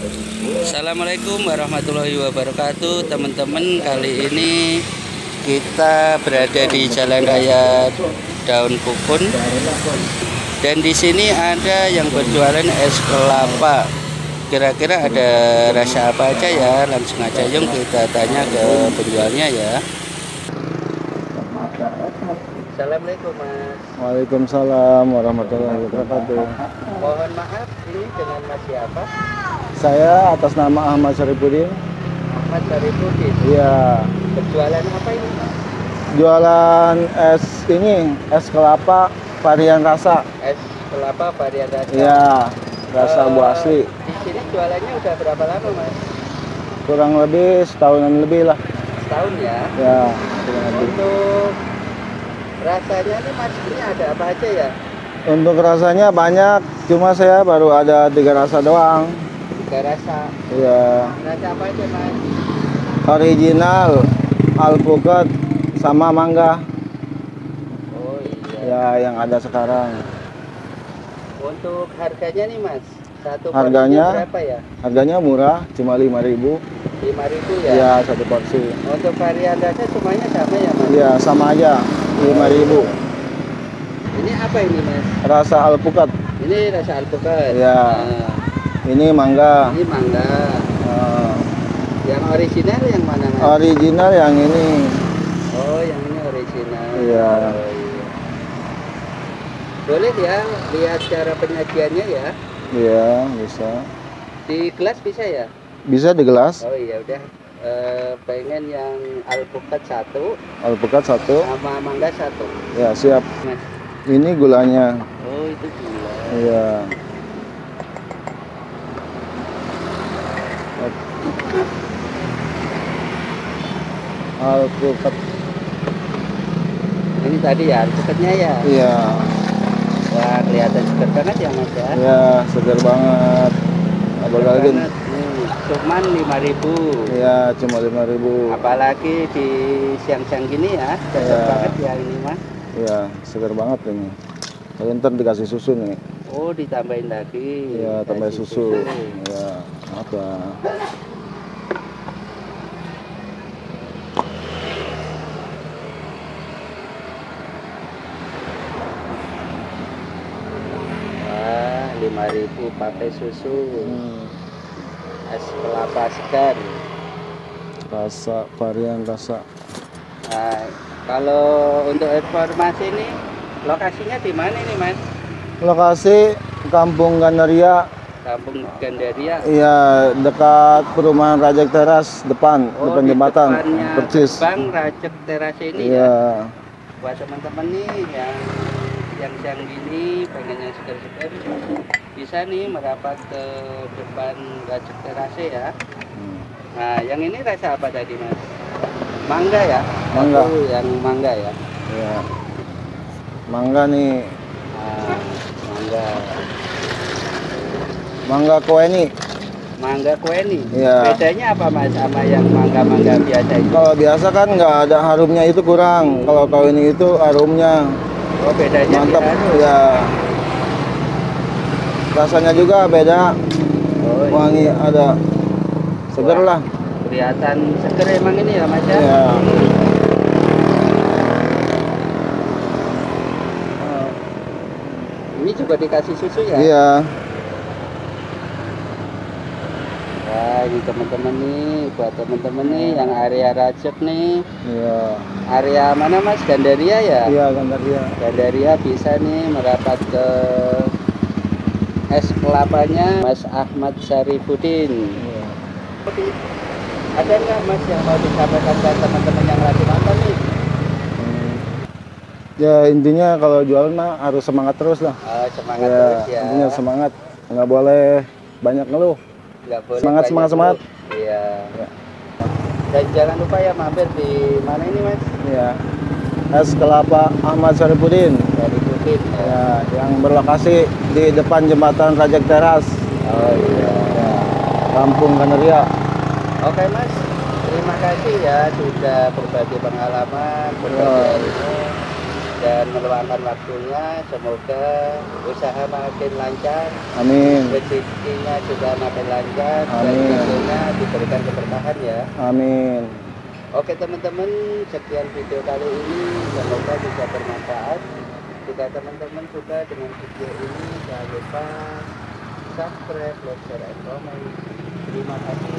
Assalamualaikum warahmatullahi wabarakatuh, teman-teman. Kali ini kita berada di Jalan Raya Daun Kukun, dan di sini ada yang berjualan es kelapa. Kira-kira ada rasa apa aja ya? Langsung aja yuk kita tanya ke penjualnya ya. Assalamualaikum Mas. Waalaikumsalam warahmatullahi wabarakatuh. Mohon maaf, ini dengan Mas siapa? Saya atas nama Ahmad Syarifuddin. Ahmad Syarifuddin. Iya. Berjualan apa ini? Jualan es kelapa varian rasa. Es kelapa varian rasa. Iya, rasa buah asli. Di sini jualannya udah berapa lama Mas? Kurang lebih setahunan lebih lah. Setahun ya? Ya, kurang lebih. Untuk rasanya nih Mas, ini ada apa aja ya? Untuk rasanya banyak, cuma saya baru ada 3 rasa doang. 3 rasa. Iya. Rasa apa aja Mas? Original, alpukat, sama mangga. Oh iya. Ya, yang ada sekarang. Untuk harganya nih Mas, satu Harganya? porsinya berapa ya? Harganya murah, cuma 5.000. 5.000 ya? Iya, satu porsi. Untuk varian rasa semuanya sama ya Mas? Iya, sama aja, 5.000. Ini apa ini Mas? Rasa alpukat. Ini rasa alpukat. Iya. Nah, Ini mangga. ini mangga. Nah, Yang original yang mana Mas? original yang ini. Oh, yang ini original. Iya. Oh, iya. Boleh ya lihat cara penyajiannya ya? Iya, bisa. Di gelas bisa ya? Bisa di gelas. Oh iya udah. Pengen yang alpukat 1 Alpukat 1. sama mangga 1. Ya, siap. Mas. Ini gulanya. Oh itu gula. Iya. Alpukat. Ini tadi ya alpukatnya ya. Iya. Wah kelihatan segar banget ya Mas ya. Iya, segar banget. Apalagi Banget. Cuman 5.000. iya, cuma 5.000. Apalagi di siang-siang gini ya, cocok Iya. banget ya ini Mas. Iya, segar banget ini. Tapi ntar dikasih susu nih. Oh ditambahin lagi. Iya, tambah Kasih susu. Iya, apa? Wah 5.000 pakai susu. Hmm, Es kelapa segar. rasa varian rasa. Nah, kalau untuk informasi ini lokasinya di mana ini Mas? Lokasi Kampung Gandaria. Kampung Gandaria. Iya, dekat perumahan Rajak Teras depan, Oh, depan di jembatan. depannya Percis. Bang Rajek Teras ini ya. Iya. Buat teman-teman nih yang siang gini pengen yang segar-segar bisa nih merapat ke depan Rajek Teras ya. Hmm. Nah, yang ini rasa apa tadi Mas? Mangga ya? Mangga. Satu yang mangga ya. Iya. Mangga nih, Nah, mangga. mangga kueni. Mangga kue nih. Iya. Bedanya apa Mas sama yang mangga-mangga biasa itu? Kalau biasa kan nggak ada harumnya, itu kurang. Kalau kueni itu harumnya Oh, bedanya mantap. di anu. Ya. Rasanya juga beda. Oh, Wangi iya. ada. Seger lah. Kelihatan seger emang ini ya Mas ya? Iya. Oh. Ini juga dikasih susu ya? Iya. Wah, ini teman-teman nih, buat teman-teman nih yang area Rajek nih. Iya. Area mana Mas? Gandaria ya? Iya, Gandaria. Gandaria bisa nih merapat ke es kelapanya Mas Ahmad Syarifuddin. Iya. Ada nggak Mas yang mau disampaikan ke teman-teman yang lagi nonton nih? Hmm. Ya intinya kalau jualan mah harus semangat terus lah. Oh, semangat Ya, terus ya. intinya semangat. Nggak boleh banyak ngeluh. Nggak boleh Semangat, banyak semangat. ngeluh. Iya. Ya. Dan jangan lupa ya mampir di mana ini Mas? Iya. Es kelapa Ahmad Syarifuddin. Syarifuddin ya. Ya, yang berlokasi di depan jembatan Rajak Teras. Oh iya. Ya, Kampung Gandaria. Oke Mas, terima kasih ya sudah berbagi pengalaman, berbagi Ya. ilmu. dan meluangkan waktunya. Semoga usaha makin lancar, Amin. rezekinya juga makin lancar, dan Amin. tentunya diberikan keberkahan ya. Amin. Oke teman-teman, sekian video kali ini, semoga bisa bermanfaat. Jika teman-teman suka dengan video ini, jangan lupa subscribe, like, share, and comment. Terima kasih.